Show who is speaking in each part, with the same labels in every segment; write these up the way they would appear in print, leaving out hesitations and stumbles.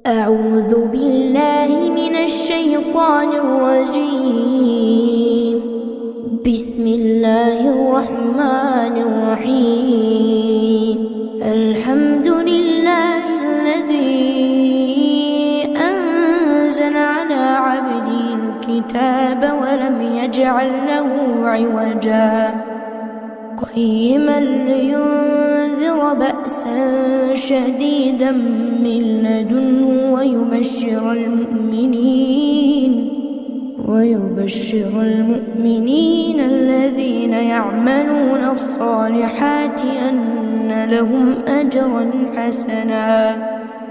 Speaker 1: أعوذ بالله من الشيطان الرجيم. بسم الله الرحمن الرحيم. الحمد لله الذي أنزل على عبده الكتاب ولم يجعل له عوجا قيما لينذر بأسا شديدا من لدنه ويبشر المؤمنين الذين يعملون الصالحات أن لهم أجرا حسنا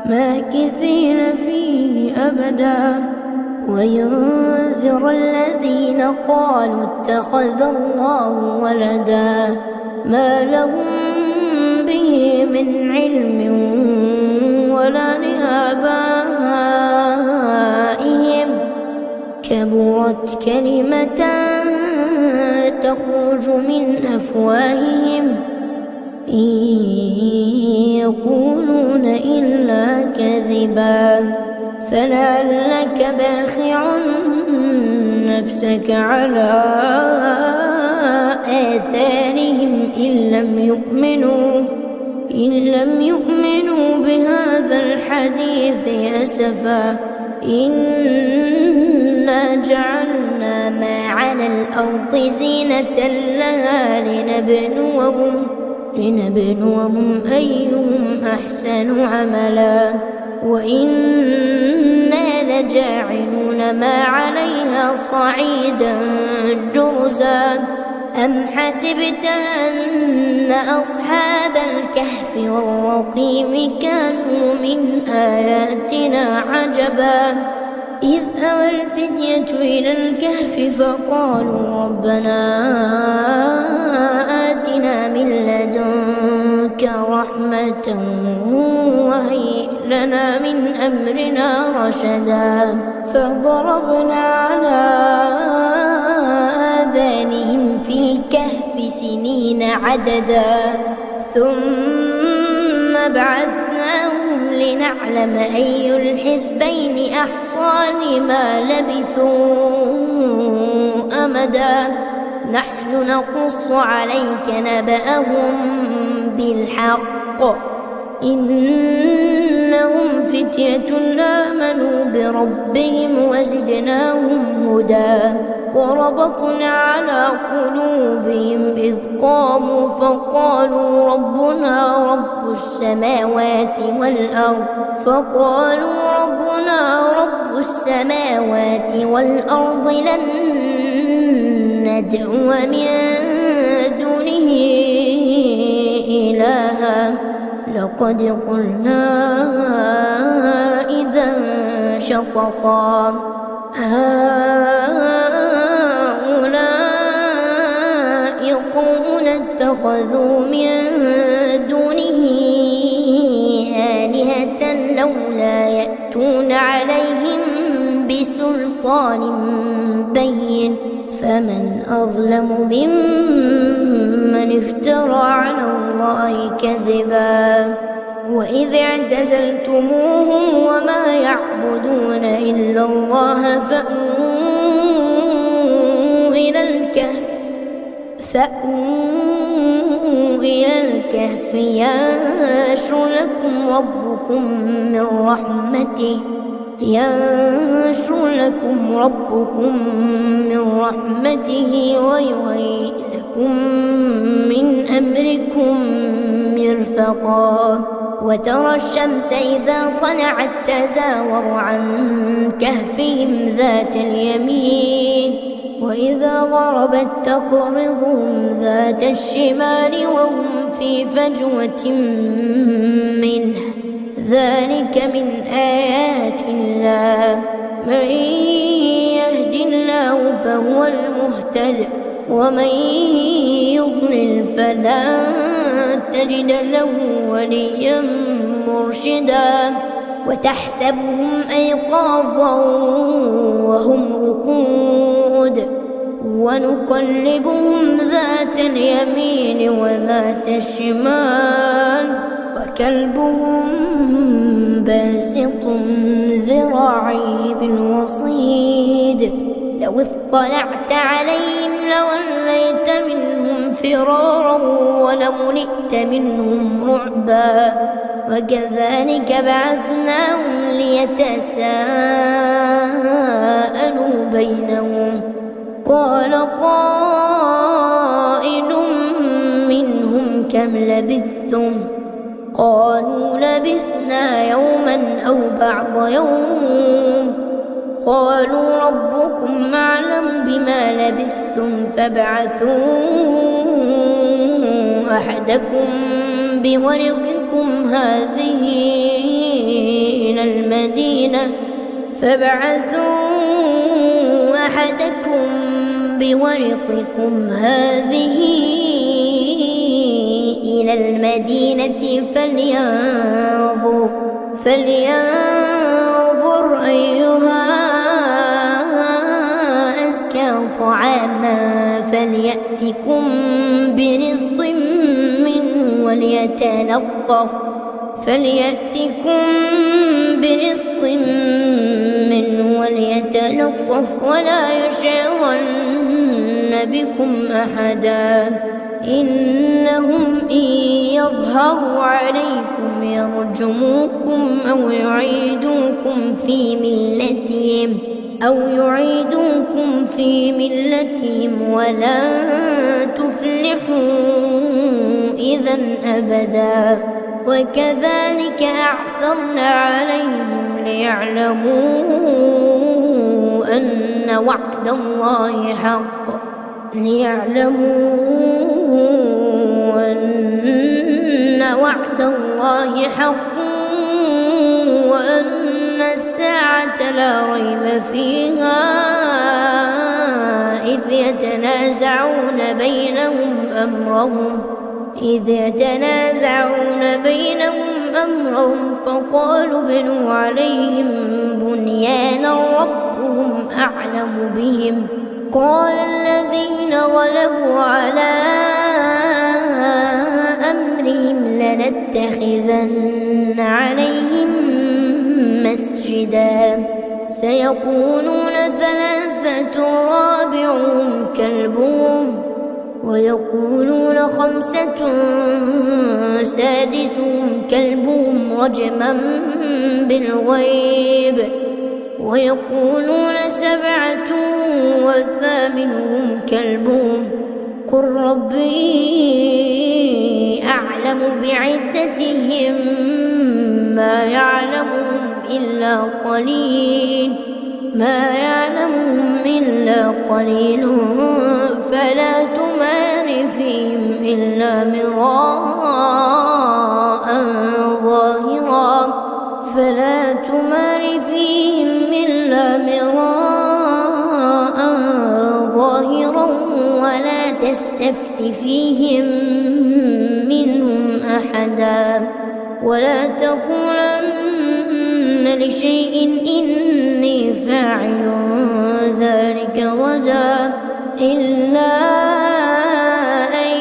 Speaker 1: ماكثين فيه أبدا وينذر الذين قالوا اتخذ الله ولدا ما لهم به من علم ولا لآبائهم كبرت كلمة تخرج من أفواههم إن يقولون إلا كذبا فلعلك باخع نفسك على آثارهم إن لم يؤمنوا بهذا الحديث أسفا إنا جعلنا ما على الأرض زينة لها لنبلوهم أيهم أحسن عملا وإنا لجاعلون ما عليها صعيدا جرزا أم حسبت أن أصحاب الكهف والرقيم كانوا من آياتنا عجبا إذ أوى الفتية إلى الكهف فقالوا ربنا آتنا من لدنك رحمة وهيئ لنا من أمرنا رشدا فضربنا على آذانهم في الكهف سنين عددا ثم بعثناهم لنعلم أي الحزبين أحصى لما لبثوا أمدا نحن نقص عليك نبأهم بالحق إنهم فتية آمنوا بربهم وزدناهم هدى وربطنا على قلوبهم إذ قاموا فقالوا ربنا رب السماوات والأرض لن ندعو من دونه إلها لقد قلنا إذا شططا هؤلاء قوم اتخذوا من دونه آلهة لولا يأتون عليهم بسلطان بين فمن أظلم ممن افترى على الله كذبا وإذ اعتزلتموهم وما يعبدون إلا الله فأووا إلى الكهف ينشر لكم ربكم من رحمته ويهيئ لكم من أمركم مرفقا وترى الشمس إذا طلعت تزاور عن كهفهم ذات اليمين وإذا غربت تقرضهم ذات الشمال وهم في فجوة منه ذلك من آيات الله من يهد الله فهو المهتد ومن يضلل فلا تجد له وليا مرشدا وتحسبهم أيقاظا وهم رقود ونقلبهم ذات اليمين وذات الشمال وكلبهم باسط ذراعيه بالوصيد لو اطلعت عليهم لوليت منهم فرارا ولملئت منهم رعبا وكذلك بعثناهم ليتساءلوا بينهم قال قائل منهم كم لبثتم قالوا لبثنا يوما أو بعض يوم قالوا ربكم أعلم بما لبثتم فابعثوا أحدكم بورقكم هذه إلى المدينة فلينظر أيها أزكى طعاما فليأتكم برزق منه وليتلطف ولا يشعرن بكم أحدا إنهم إن يظهروا عليكم يرجموكم أو يعيدوكم في ملتهم ولن تفلحوا إذا أبدا وكذلك أعثرنا عليهم ليعلموا أن وعد الله حق وأن الساعة لا ريب فيها إذ يتنازعون بينهم أمرهم فقالوا ابنوا عليهم بنيانا ربهم أعلم بهم قال الذين غلبوا على أمرهم لنتخذن عليهم مسجدا سيقولون 3 رابعهم كلبهم ويقولون 5 سادسهم كلبهم رجما بالغيب ويقولون 7 وثامنهم كلبهم قل ربي أعلم بعدتهم ما يعلمهم إلا قليل فلا تمار فيهم إلا مراء ظاهرا ولا تستفت فيهم منهم أحدا ولا تقولن لشيء إني فاعل ذلك غدا إلا أن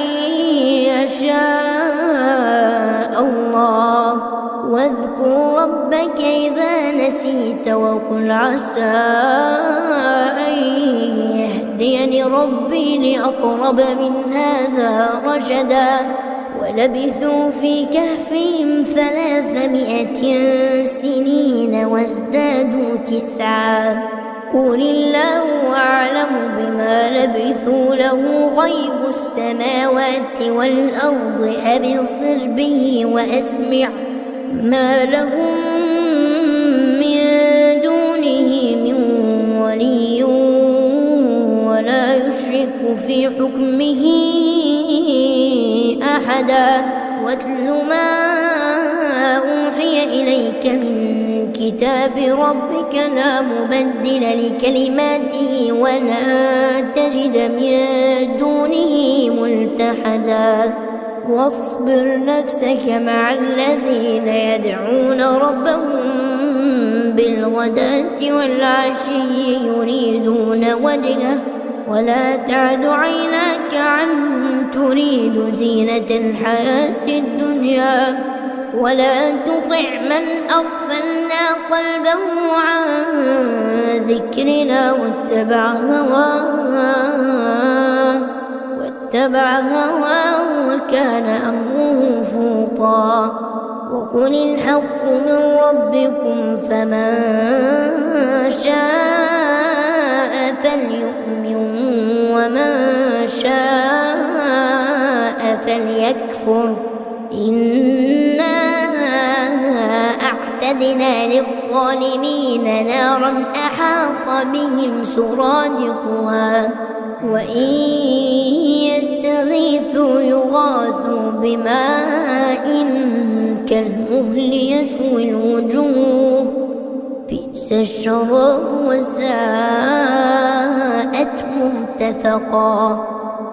Speaker 1: يشاء الله واذكر ربك إذا نسيت وقل عسى أن يهديني ربي لأقرب من هذا رشدا ولبثوا في كهفهم 300 سنين وازدادوا 9 قل الله أعلم بما لبثوا له غيب السماوات والأرض أبصر به وأسمع ما لهم من دونه من ولي ولا يشرك في حكمه أحدا واتل ما أوحي إليك من كتاب ربك لا مبدل لكلماته ولا تجد من دونه ملتحدا واصبر نفسك مع الذين يدعون ربهم بالغداة والعشي يريدون وجهه ولا تعد عيناك عنهم تريد زينة الحياة الدنيا ولا تطع من أغفلنا قلبه عن ذكرنا واتبع هواه وكان أمره فرطا. وقل الحق من ربكم فمن شاء فليؤمن ومن شاء فليكفر. إنا أعتدنا للظالمين نارا أحاط بهم سرادقها وإن يستغيثوا يغاثوا بماء كالمهل يشوي الوجوه بئس الشراب وساءت مرتفقا.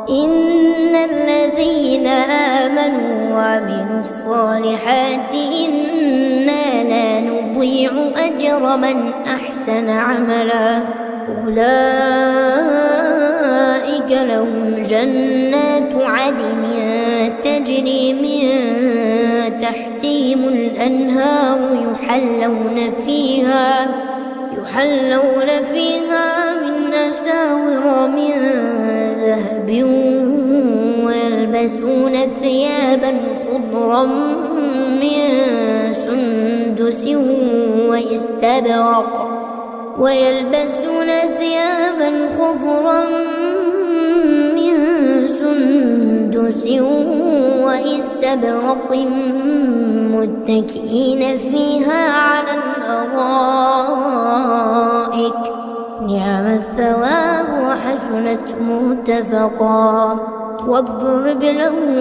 Speaker 1: إن الذين آمنوا وعملوا الصالحات إنا لا نضيع أجر من أحسن عملا. أولئك لهم جنات عدن تجري من تحتهم الأنهار يحلون فيها من أساور من ذهب ويلبسون ثيابا خضرا من سندس واستبرق متكئين فيها على الأرائك نعم الثواب وحسنت مرتفقا. واضرب لهم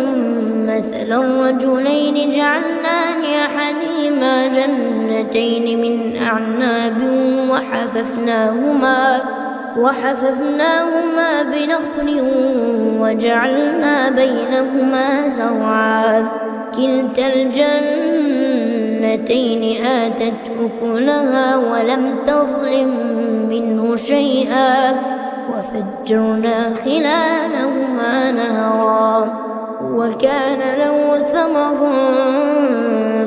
Speaker 1: مثلا رجلين جعلنا لأحدهما جنتين من أعناب وحففناهما بنخل وجعلنا بينهما زرعا. كلتا الجنتين آتت أكلها ولم تظلم منه شيئا وفجرنا خلالهما نهرا. وكان له ثمر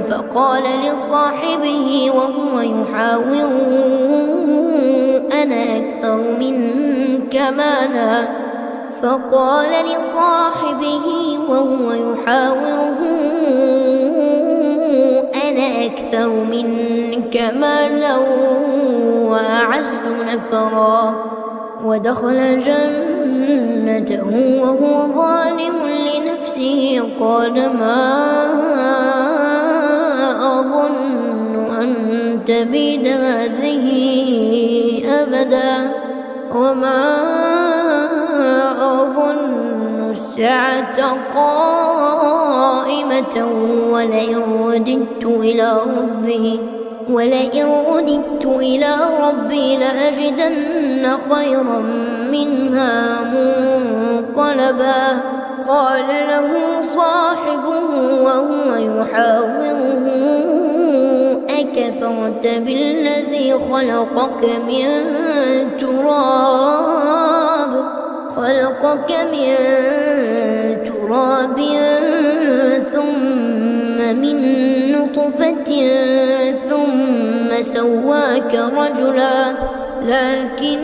Speaker 1: فقال لصاحبه وهو يحاوره أنا أكثر منك مالا وأعز نفرا. ودخل جنته وهو ظالم لنفسه قال ما أظن أن تبيد هذه أبدا وما أظن الساعة قائمة ولئن رددت إلى ربي لأجدن خيرا منها منقلبا. قال له صاحبه وهو يحاوره أكفرت بالذي خلقك من تراب ثم من نطفة ثم سواك رجلا لكن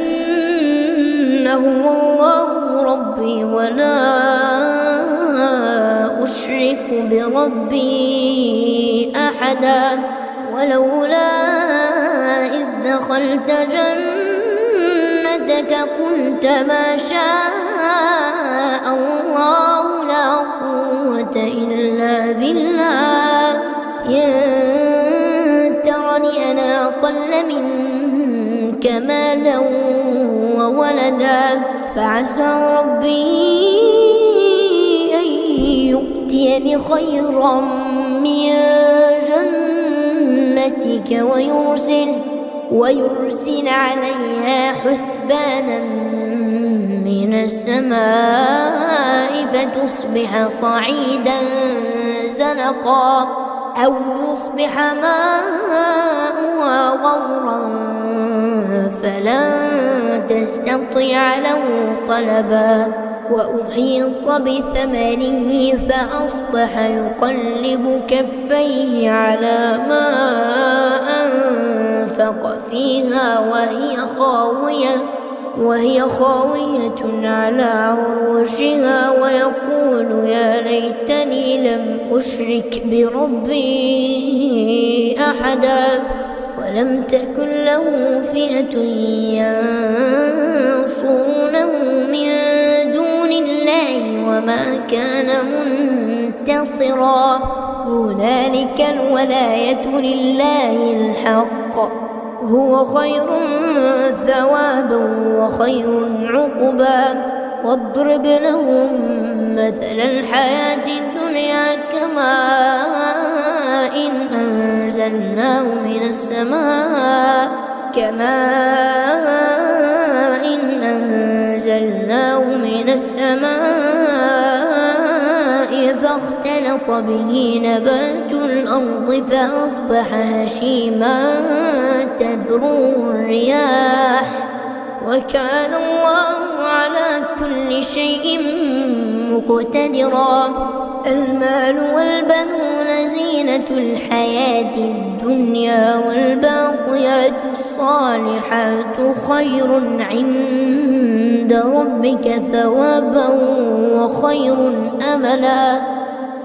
Speaker 1: هو الله ربي ولا أشرك بربي أحدا. ولولا إذ دخلت جنتك قلت ما شاء الله لا قوة إلا بالله إن ترني أنا أقل منك مالا وولدا فعسى ربي أن يؤتيني خيرا من جنتك ويرسل عليها حسبانا من السماء فتصبح صعيدا زلقا أو يصبح ماؤها غورا فلن تستطيع له طلبا. وأحيط بثمره فأصبح يقلب كفيه على ما أنفق فيها وهي خاوية على عروشها ويقول يا ليتني لم أشرك بربي أحدا ولم تكن له فئة ينصرونه من دون الله وما كان منتصرا هنالك الولاية لله الحق هو خير ثوابا وخير عقبا واضرب لهم مثل الحياة الدنيا كماء أنزلناه من السماء فاختلط به نبات الأرض فأصبح هشيما تذروه الرياح وكان الله على كل شيء مقتدرا المال والبنون زينة الحياة الدنيا والباقيات الصالحات خير عند ربك ثوابا وخير أملا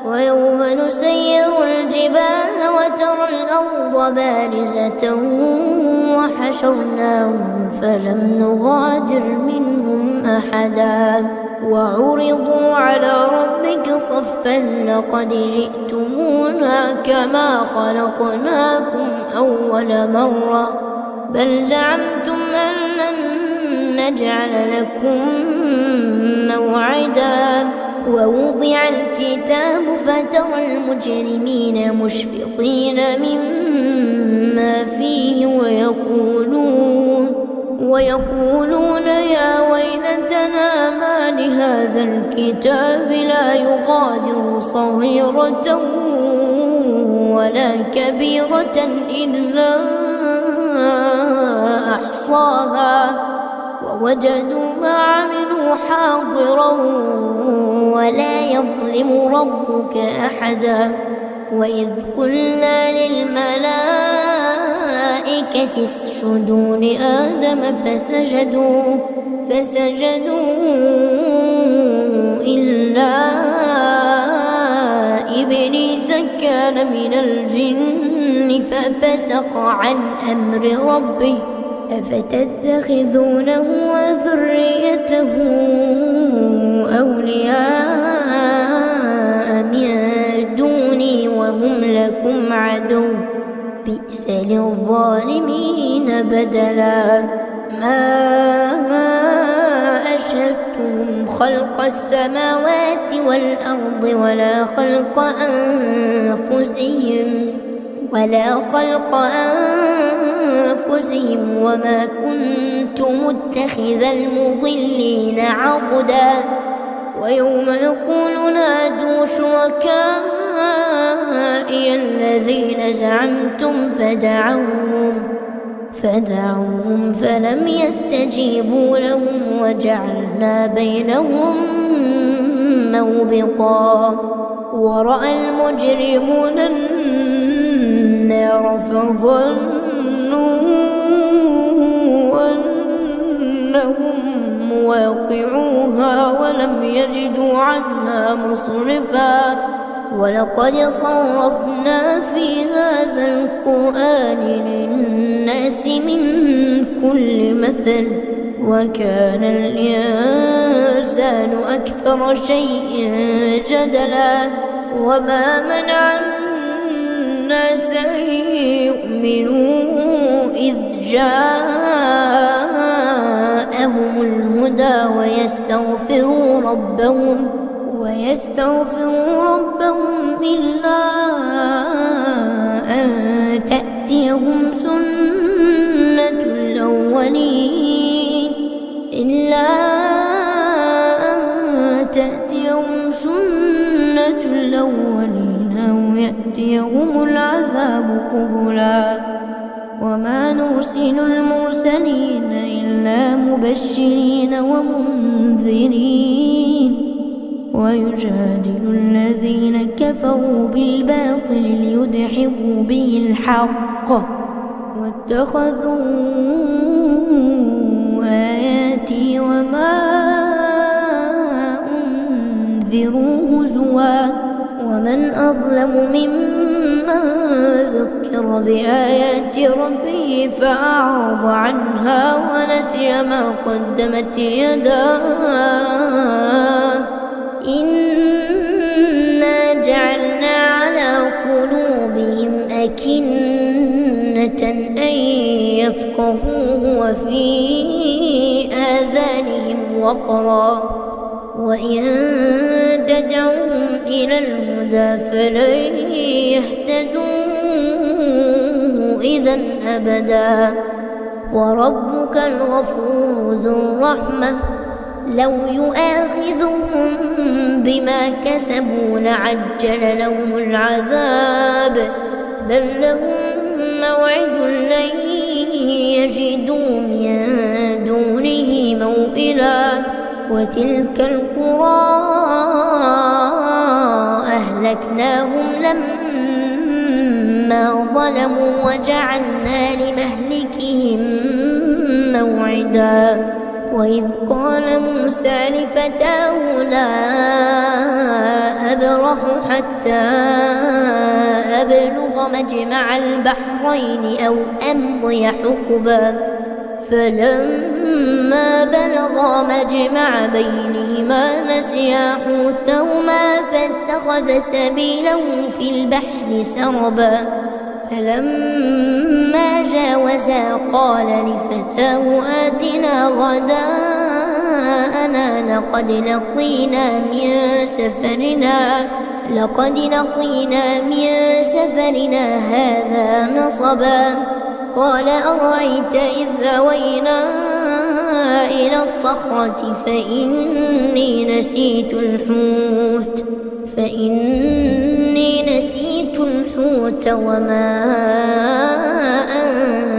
Speaker 1: ويوم نسير الجبال وترى الأرض بارزة وحشرناهم فلم نغادر منهم أحدا وعرضوا على ربك صفا لقد جئتمونا كما خلقناكم أول مرة بل زعمتم أن لن نجعل لكم موعدا ووضع الكتاب فترى المجرمين مشفقين مما فيه ويقولون يا ويلتنا ما لهذا الكتاب لا يغادر صغيرة ولا كبيرة إلا أحصاها ووجدوا ما عملوا حاضرا ولا يظلم ربك أحدا وإذ قلنا للملائكة اسجدوا لآدم فسجدوا إلا إبليس كان من الجن ففسق عن أمر ربه أفتتخذونه وذريته أولياء من دوني وهم لكم عدو بئس للظالمين بدلا ما أشهدتهم خلق السماوات والأرض ولا خلق أنفسهم وما كنت متخذ المضلين عضدا ويوم يقول نادوا شركائي الذين زعمتم فدعوهم فلم يستجيبوا لهم وجعلنا بينهم موبقا ورأى المجرمون النار فظنوا أنهم واقعوها ولم يجدوا عنها مصرفا ولقد صرفنا في هذا القرآن للناس من كل مثل وكان الإنسان أكثر شيء جدلا وما منع الناس أن يؤمنوا إذ جاءهم الهدى ويستغفروا ربهم إلا أن تأتيهم سنة الأولين أو يأتيهم العذاب قبلا وما نرسل المرسلين إلا مبشرين ومنذرين ويجادل الذين كفروا بالباطل ليدحضوا به الحق واتخذوا آياتي وما أنذروا هزوا ومن أظلم ممن ذكر بآيات ربه فأعرض عنها ونسي ما قدمت يداه إنا جعلنا على قلوبهم أكنة أن يفقهوه وفي آذانهم وقرا وإن تدعوهم إلى الهدى فلن يهتدوا إذا أبدا وربك الغفور ذو الرحمة لو يؤاخذهم بما كسبوا لعجل لهم العذاب بل لهم موعد لن يجدوا من دونه موئلا وتلك القرى أهلكناهم لما ظلموا وجعلنا لمهلكهم موعدا وإذ قال موسى لفتاه لا أبرح حتى أبلغ مجمع البحرين أو أمضي حقبا فلما بلغا مجمع بينهما نسيا حوتهما فاتخذ سبيله في البحر سربا فلما جاوزا قال لفتاه آتنا غداءنا لقد لقينا من سفرنا هذا نصبا قال أرأيت إذ أوينا إلى الصخرة فإني نسيت الحوت وما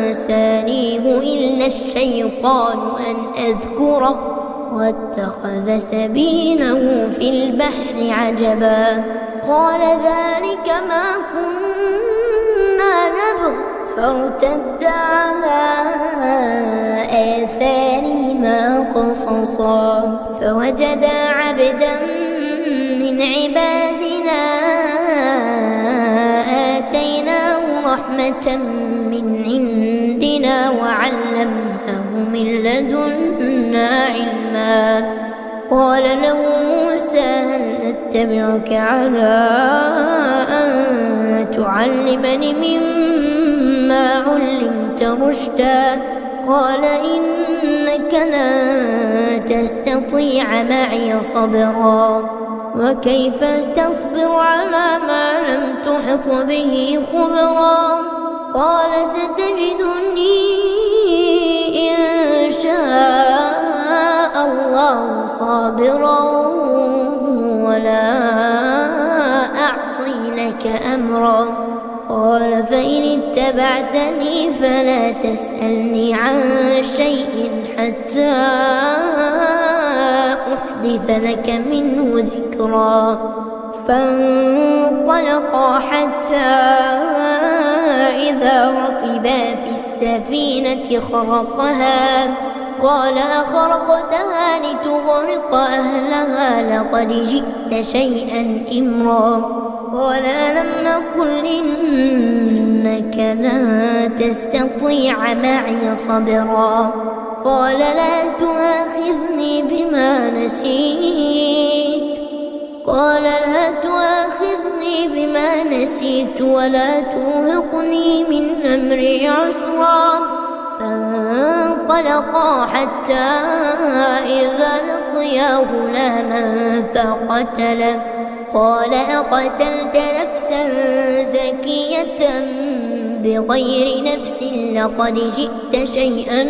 Speaker 1: أنسانيه إلا الشيطان أن أذكره واتخذ سبيله في البحر عجبا قال ذلك ما كنا نبغ فارتد على آثارهما قصصا فوجدا عبدا من عبادنا آتيناه رحمة من عندنا وعلمناه من لدنا علما قال له موسى هل أتبعك على أن تعلمني مما علمت رشدا قال إنك لن تستطيع معي صبرا وكيف تصبر على ما لم تحط به خبرا قال ستجدني إن شاء الله صابرا ولا أعصي لك أمرا قال فإن اتبعتني فلا تسألني عن شيء حتى أحدث لك منه ذكرا فانطلقا حتى إذا ركبا في السفينة خرقها قال أخرقتها لتغرق أهلها لقد جئت شيئا إمرا قال ألم أقل إنك لن تستطيع معي صبرا قال لا تؤاخذني بما نسيت ولا ترهقني من أمري عسرا فانطلقا حتى إذا لقيا غلاما فقتله قال أقتلت نفسا زكية بغير نفس لقد جئت شيئا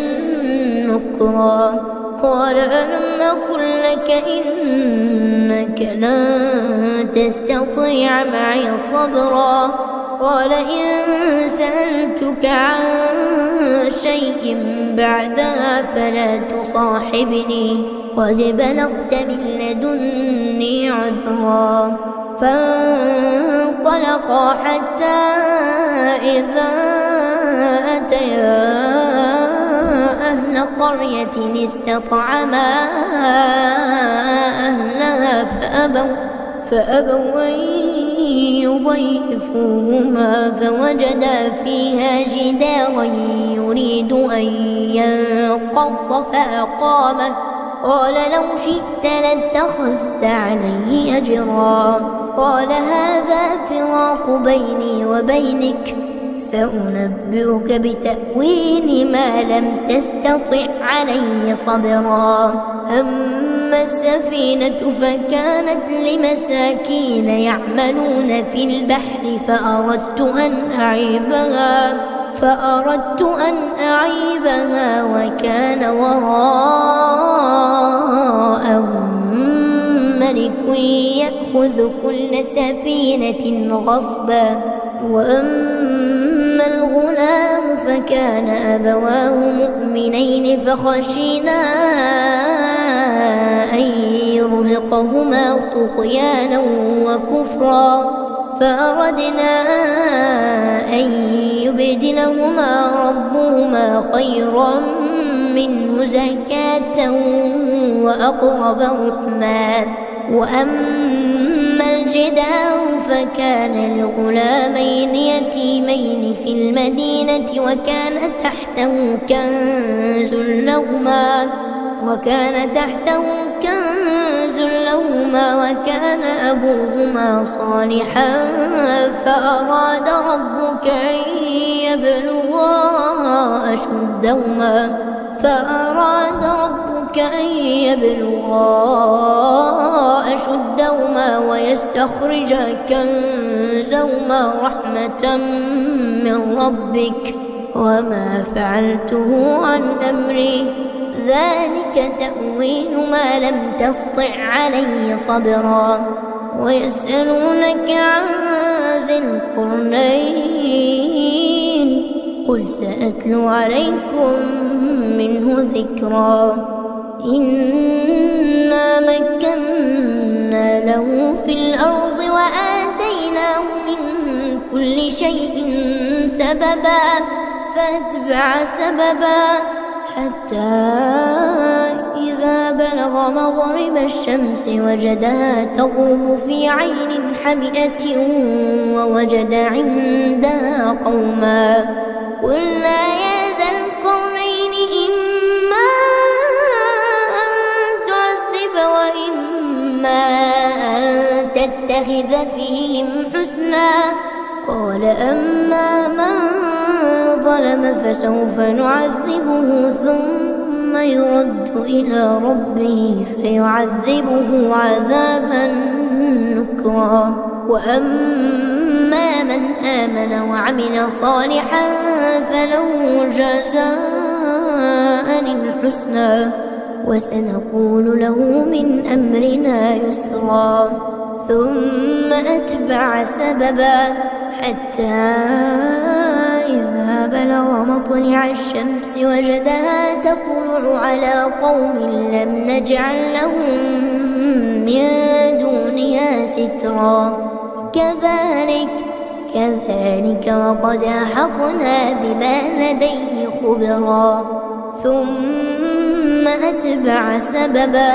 Speaker 1: نكرا قال ألم أقل لك إنك لن تستطيع معي صبرا قال إن سألتك عن شيء بعدها فلا تصاحبني قد بلغت من لدني عذرا. فانطلقا حتى إذا أتيا أهل قرية استطعما أهلها فأبوا أن يضيفوهما فوجدا فيها جدارا يريد أن ينقض فأقامه قال لو شئت لاتخذت عليه أجرا. قال هذا فراق بيني وبينك سأنبئك بتأويل ما لم تستطع عليه صبرا. أما السفينة فكانت لمساكين يعملون في البحر فأردت أن أعيبها وكان وراءهم ملك يأخذ كل سفينة غصبا. وأما الغلام فكان أبواه مؤمنين فخشينا أن يرهقهما طغيانا وكفرا فأردنا أن يبدلهما ربهما خيرا منه زكاة وأقرب رحما. وأما الجدار فكان لغلامين يتيمين في المدينة وكان تحته كنز لهما وكان أبوهما صالحا فأراد ربك أن يبلغا أشدهما ويستخرجا كنزهما رحمة من ربك وما فعلته عن أمري ذلك تأويل ما لم تسطع عليه صبرا. ويسألونك عن ذي القرنين قل سأتلو عليكم منه ذكرا. إنا مكنا له في الأرض وآتيناه من كل شيء سببا فأتبع سببا حتى إذا بلغ مغرب الشمس وجدها تغرب في عين حمئة ووجد عندها قوما قلنا يا ذا القرنين إما أن تعذب وإما أن تتخذ فيهم حسنا. قال أما من ظلم فسوف نعذبه ثم يرد إلى ربه فيعذبه عذابا نكرا. وأما من آمن وعمل صالحا فله جزاء الحسنى وسنقول له من أمرنا يسرا. ثم أتبع سببا حتى إذا بلغ مطلع الشمس وجدها تطلع على قوم لم نجعل لهم من دونها سترا. كذلك وقد أحطنا بما لديه خبرا. ثم أتبع سببا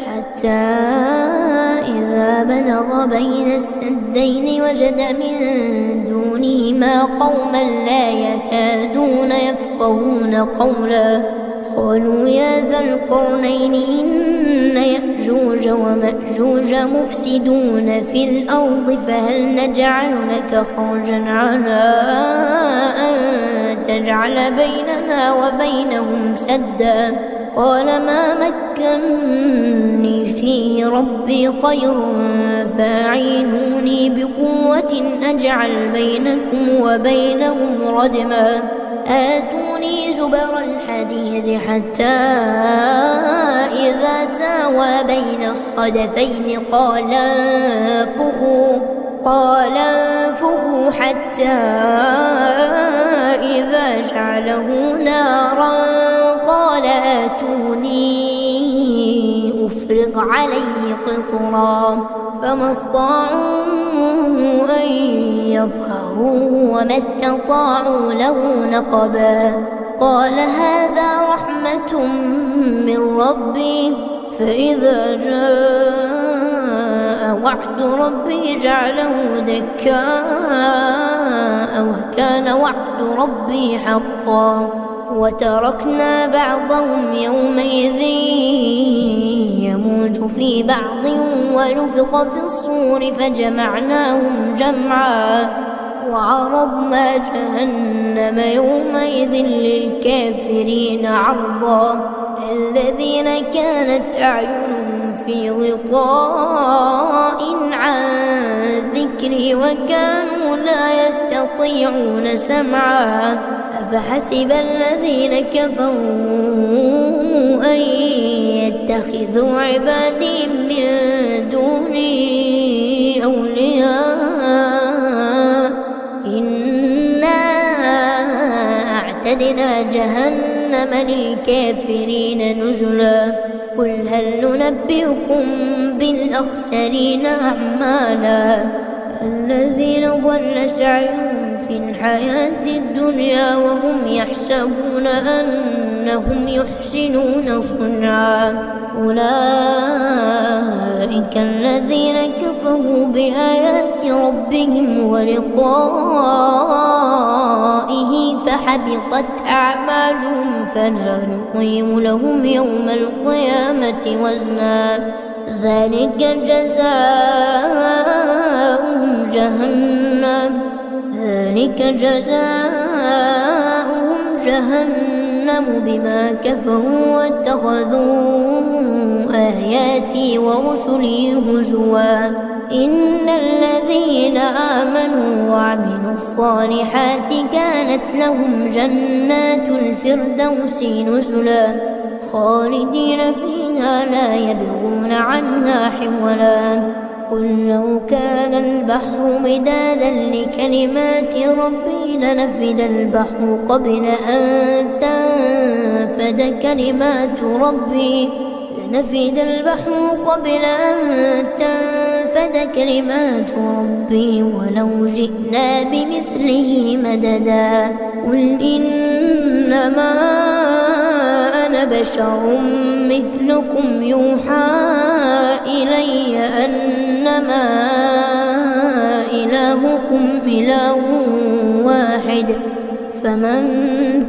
Speaker 1: حتى إذا بلغ بين السدين وجد من دونهما قوما لا يكادون يفقهون قولا. قالوا يا ذا القرنين إن يأجوج ومأجوج مفسدون في الأرض فهل نجعل لك خرجا على أن تجعل بيننا وبينهم سدا. قال ما مكني فيه ربي خير فاعينوني بقوة أجعل بينكم وبينهم ردما. آتوني زبر الحديد حتى إذا ساوى بين الصدفين قال انفخوا قال انفخوا حتى إذا جعله نارا قال آتوني أفرغ عليه قطرا فما استطاعوا أن يظهروه وما استطاعوا له نقبا قال هذا رحمة من ربي فإذا جاء وعد ربي جعله دكاء وكان وعد ربي حقا وتركنا بعضهم يومئذ يموج في بعض ونفخ في الصور فجمعناهم جمعا وعرضنا جهنم يومئذ للكافرين عرضا الذين كانت أعينهم في غطاء عن ذكري وكانوا لا يستطيعون سمعا أفحسب الذين كفروا أن يتخذوا عبادي من دوني أولياء إنا أعتدنا جهنم للكافرين نزلا قل هل ننبئكم بالأخسرين أعمالا الذين ضل سعيهم في الحياة الدنيا وهم يحسبون أنهم يحسنون صنعا أولئك الذين كفروا بآيات ربهم ولقائه فحبطت أعمالهم فلا نقيم لهم يوم القيامة وزنا ذلك جزاؤهم جهنم بما كفروا واتخذوا آياتي ورسلي هزوا إن الذين آمنوا وعملوا الصالحات كانت لهم جنات الفردوس نزلا خالدين فيها لا يبغون عنها حولا قل لو كان البحر مدادا لكلمات ربي لنفد البحر قبل أن تنفد كلمات ربي ولو جئنا بمثله مددا قل إنما أنا بشر مثلكم يوحى إلي أنما إلهكم إله واحد فمن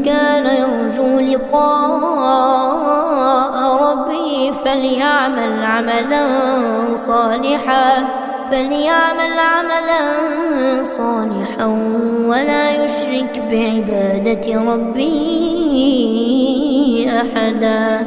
Speaker 1: كان يرجو لقاء ربه فليعمل عملا صالحا ولا يشرك بعبادة ربه أحدا.